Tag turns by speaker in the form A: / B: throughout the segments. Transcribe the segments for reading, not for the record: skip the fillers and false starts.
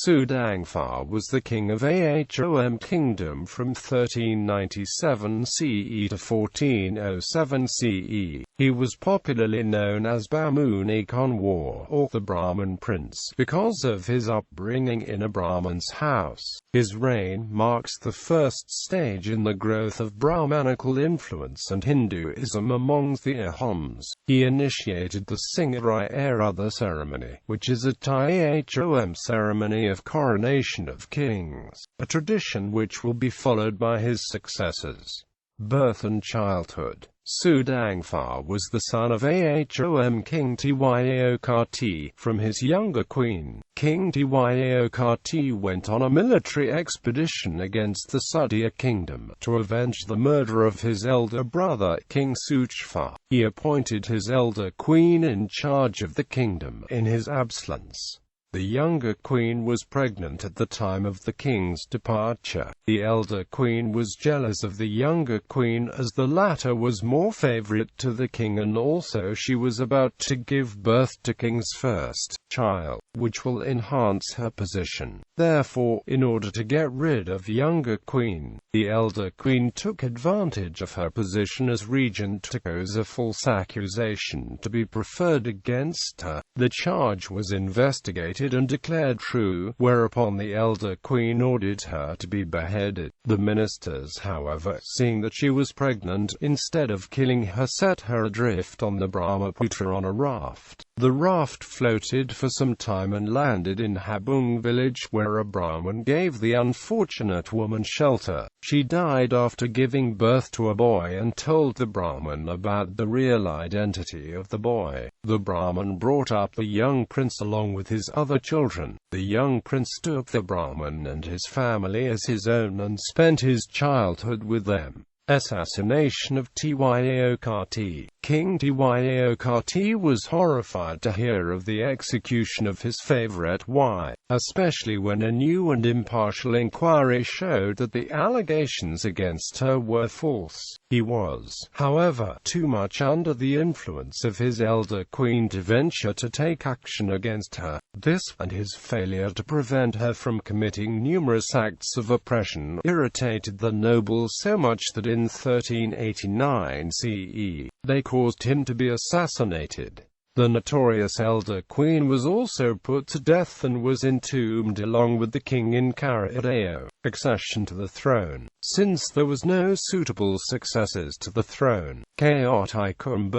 A: Sudangphaa was the king of Ahom kingdom from 1397 CE to 1407 CE. He was popularly known as Bamuni Konwar, or the Brahman prince, because of his upbringing in a Brahman's house. His reign marks the first stage in the growth of Brahmanical influence and Hinduism among the Ahoms. He initiated the Singarigharutha ceremony, which is a Tai-Ahom ceremony of coronation of kings, a tradition which will be followed by his successors. Birth and childhood. Sudangphaa was the son of Ahom King Tyo Karti, from his younger queen. King Tyo Karti went on a military expedition against the Sudya kingdom, to avenge the murder of his elder brother, King Sudangphaa. He appointed his elder queen in charge of the kingdom in his absence. The younger queen was pregnant at the time of the king's departure. The elder queen was jealous of the younger queen, as the latter was more favorite to the king, and also she was about to give birth to king's first child, which will enhance her position. Therefore, in order to get rid of younger queen, the elder queen took advantage of her position as regent to cause a false accusation to be preferred against her. The charge was investigated and declared true, whereupon the elder queen ordered her to be beheaded. The ministers, however, seeing that she was pregnant, instead of killing her, set her adrift on the Brahmaputra on a raft. The raft floated for some time and landed in Habung village, where a Brahman gave the unfortunate woman shelter. She died after giving birth to a boy and told the Brahman about the real identity of the boy. The Brahman brought up the young prince along with his other children. The young prince took the Brahman and his family as his own and spent his childhood with them. Assassination of Tyo Karti. King Tyo Karti was horrified to hear of the execution of his favorite wife, especially when a new and impartial inquiry showed that the allegations against her were false. He was, however, too much under the influence of his elder queen to venture to take action against her. This, and his failure to prevent her from committing numerous acts of oppression, irritated the nobles so much that in 1389 CE, they caused him to be assassinated. The notorious elder queen was also put to death and was entombed along with the king in Singarigharutha. Accession to the throne. Since there was no suitable successors to the throne, Chaipau and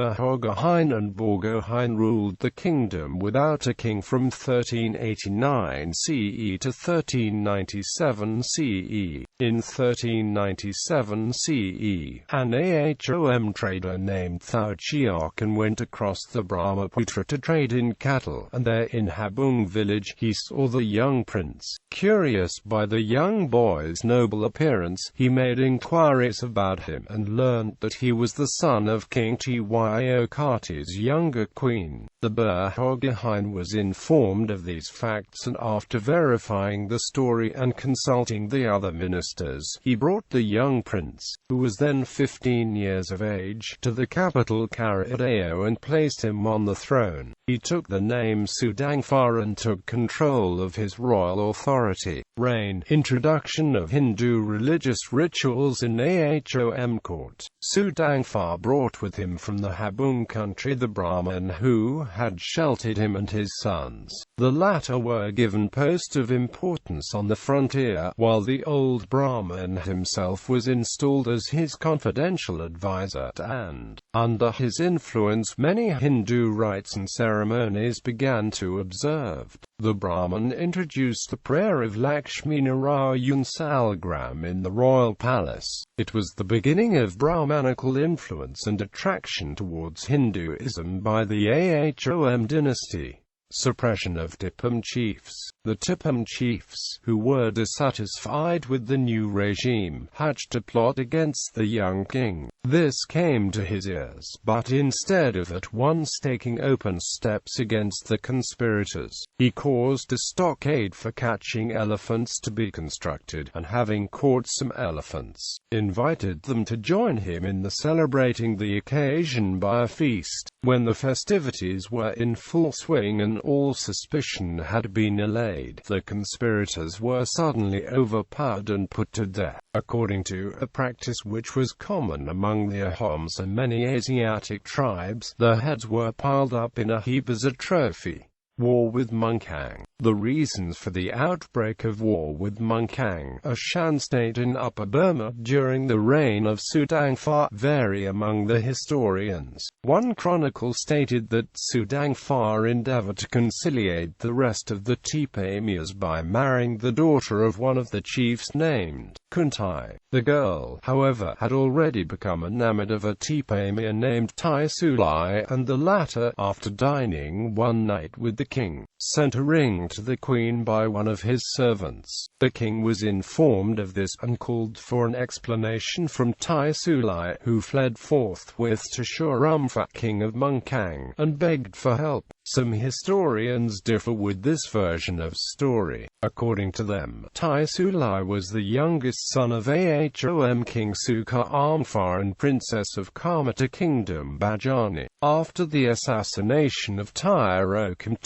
A: Borgohain ruled the kingdom without a king from 1389 CE to 1397 CE. In 1397 CE, an Ahom trader named Thao went across the Brahmaputra to trade in cattle, and there in Habung village he saw the young prince. Curious by the young boy's noble appearance, he made inquiries about him and learned that he was the son of King Tyo Karti's younger queen. The Borgohain was informed of these facts, and after verifying the story and consulting the other ministers, he brought the young prince, who was then 15 years of age, to the capital Singarigharutha and placed him on the throne. He took the name Sudangphaa and took control of his royal authority. Reign. Introduction of Hindu religious rituals in Ahom court. Sudangphaa brought with him from the Habung country the Brahman who had sheltered him and his sons. The latter were given posts of importance on the frontier, while the old Brahman himself was installed as his confidential advisor, and, under his influence, many Hindu rites and ceremonies began to observed. The Brahman introduced the prayer of Lakshmi Narayan Salgram in the royal palace. It was the beginning of Brahmanical influence and attraction towards Hinduism by the Ahom dynasty. Suppression of Tipum chiefs. The Tipum chiefs, who were dissatisfied with the new regime, hatched a plot against the young king. This came to his ears, but instead of at once taking open steps against the conspirators, he caused a stockade for catching elephants to be constructed, and having caught some elephants, invited them to join him in the celebrating the occasion by a feast. When the festivities were in full swing, an when all suspicion had been allayed, the conspirators were suddenly overpowered and put to death. According to a practice which was common among the Ahoms and many Asiatic tribes, the heads were piled up in a heap as a trophy. War with Munkang. The reasons for the outbreak of war with Munkang, a Shan state in Upper Burma during the reign of Sudangphaa, vary among the historians. One chronicle stated that Sudangphaa endeavored to conciliate the rest of the Tipamias by marrying the daughter of one of the chiefs named Kuntai. The girl, however, had already become enamored of a Tipamia named Tai Sulai, and the latter, after dining one night with the king, sent a ring to the queen by one of his servants. The king was informed of this and called for an explanation from Tai Sulai, who fled forthwith to Sudangphaa, king of Munkang, and begged for help. Some historians differ with this version of story. According to them, Tai Sulai was the youngest son of Ahom King Sudangphaa and Princess of Karmata Kingdom Bajani. After the assassination of Tai-Ahom,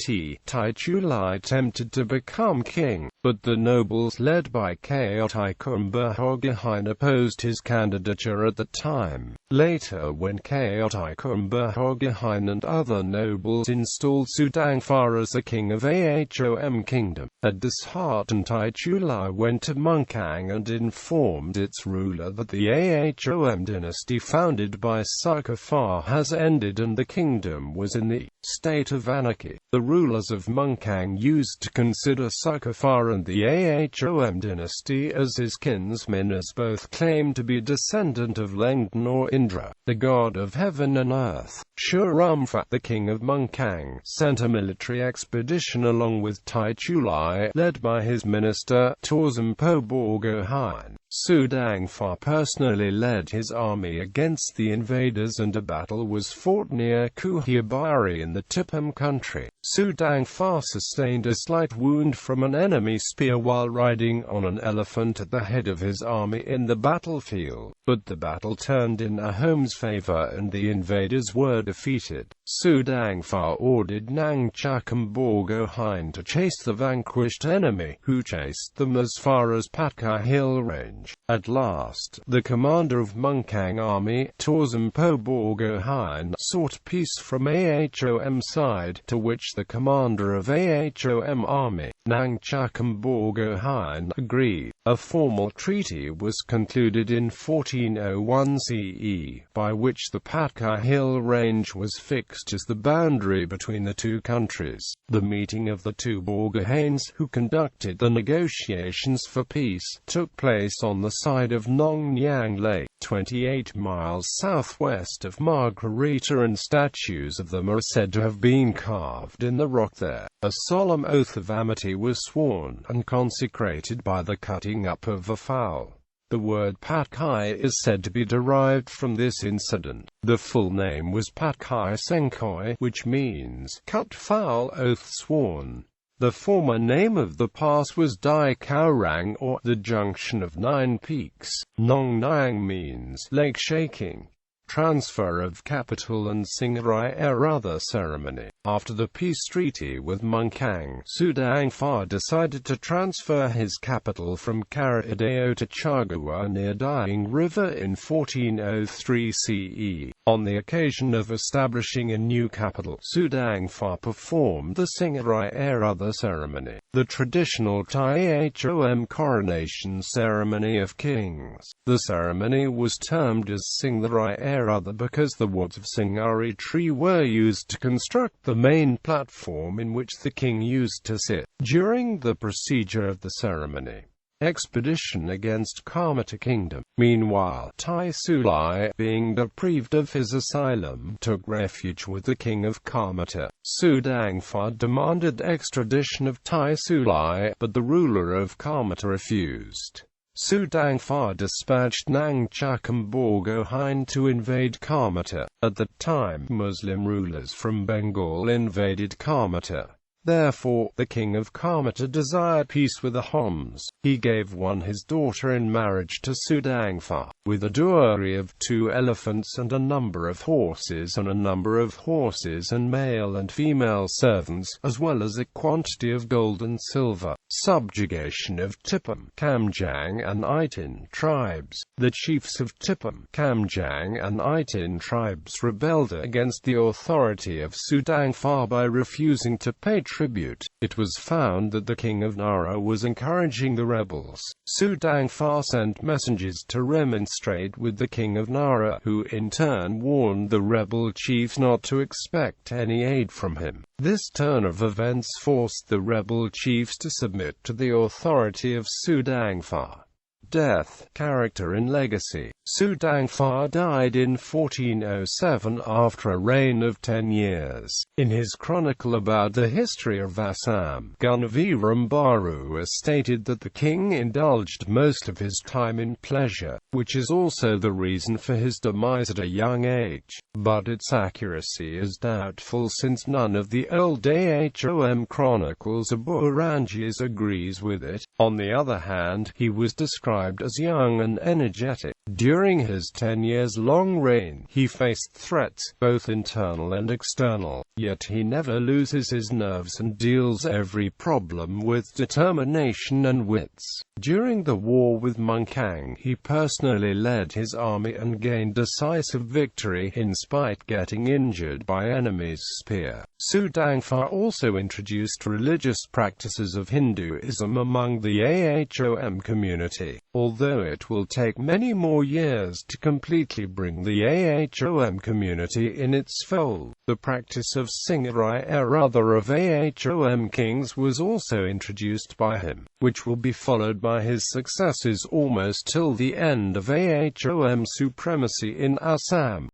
A: Tai Sulai attempted to become king, but the nobles led by Tai-Ahom opposed his candidature at the time. Later, when Tai-Ahom and other nobles installed Sudangphaa as the king of Ahom Kingdom, a disheartened Tai Sulai went to Munkang and informed its ruler that the Ahom dynasty founded by Sudangphaa has ended and the kingdom was in the state of anarchy. The rulers of Munkang used to consider Sudangphaa and the Ahom dynasty as his kinsmen, as both claimed to be descendant of Lengden or Indra, the god of heaven and earth. Sudangphaa, the king of Munkang, sent a military expedition along with Tai Sulai, led by his minister, Chaipau. Sudangphaa personally led his army against the invaders and a battle was fought near Kuhiabari in the Tipam country. Sudangphaa sustained a slight wound from an enemy spear while riding on an elephant at the head of his army in the battlefield, but the battle turned in Ahom's favor and the invaders were defeated. Sudangphaa ordered Nangchakamborgo to chase the vanquished enemy, who chased them as far as Patkai Hill range. At last, the commander of Munkang army, Chaipau, sought peace from Ahom side, to which the commander of Ahom army, Nangchakamborgo, agreed. A formal treaty was concluded in 1401 CE, by which the Patkai Hill range was fixed as the boundary between the two countries. The meeting of the two Borgohanes, who conducted the negotiations for peace, took place on the side of Nong Nyang Lake, 28 miles southwest of Margarita, and statues of them are said to have been carved in the rock there. A solemn oath of amity was sworn and consecrated by the cutting up of a fowl. The word Patkai is said to be derived from this incident. The full name was Patkai Senkoi, which means cut fowl oath sworn. The former name of the pass was Dai Kaurang, or the junction of 9 peaks. Nong Nyang means lake shaking. Transfer of capital and Singarigharutha ceremony. After the peace treaty with Munkang, Sudangphaa decided to transfer his capital from Karadao to Chagua near Dying River in 1403 CE. On the occasion of establishing a new capital, Sudangphaa performed the Singarigharutha ceremony, the traditional Tai-Ahom coronation ceremony of kings. The ceremony was termed as Singarigharutha because the woods of Singari tree were used to construct the main platform in which the king used to sit. During the procedure of the ceremony, expedition against Karmata Kingdom. Meanwhile, Tai Sulai, being deprived of his asylum, took refuge with the king of Karmata. Sudangphaa demanded extradition of Tai Sulai, but the ruler of Karmata refused. Sudangphaa dispatched Nangchakamborgo to invade Karmata. At the time, Muslim rulers from Bengal invaded Karmata. Therefore, the king of Kamata desired peace with the Ahoms. He gave his daughter in marriage to Sudangphaa, with a dowry of 2 elephants and a number of horses and male and female servants, as well as a quantity of gold and silver. Subjugation of Tipum, Kamjang and Itin tribes. The chiefs of Tipum, Kamjang and Itin tribes rebelled against the authority of Sudangphaa by refusing to pay tribute. It was found that the king of Nara was encouraging the rebels. Sudangphaa sent messengers to remonstrate with the king of Nara, who in turn warned the rebel chiefs not to expect any aid from him. This turn of events forced the rebel chiefs to submit to the authority of Sudangphaa. Death, character and legacy. Sudangphaa died in 1407 after a reign of 10 years. In his chronicle about the history of Assam, Gunaviram Baru stated that the king indulged most of his time in pleasure, which is also the reason for his demise at a young age. But its accuracy is doubtful, since none of the old Ahom chronicles or Burangies agrees with it. On the other hand, he was described as young and energetic. During his 10 years long reign, he faced threats, both internal and external, yet he never loses his nerves and deals every problem with determination and wits. During the war with Munkang, he personally led his army and gained decisive victory, in spite getting injured by enemy's spear. Sudangphaa also introduced religious practices of Hinduism among the Ahom community. Although it will take many more years to completely bring the Ahom community in its fold, the practice of Singarigharutha of Ahom kings was also introduced by him, which will be followed by his successors almost till the end of Ahom supremacy in Assam.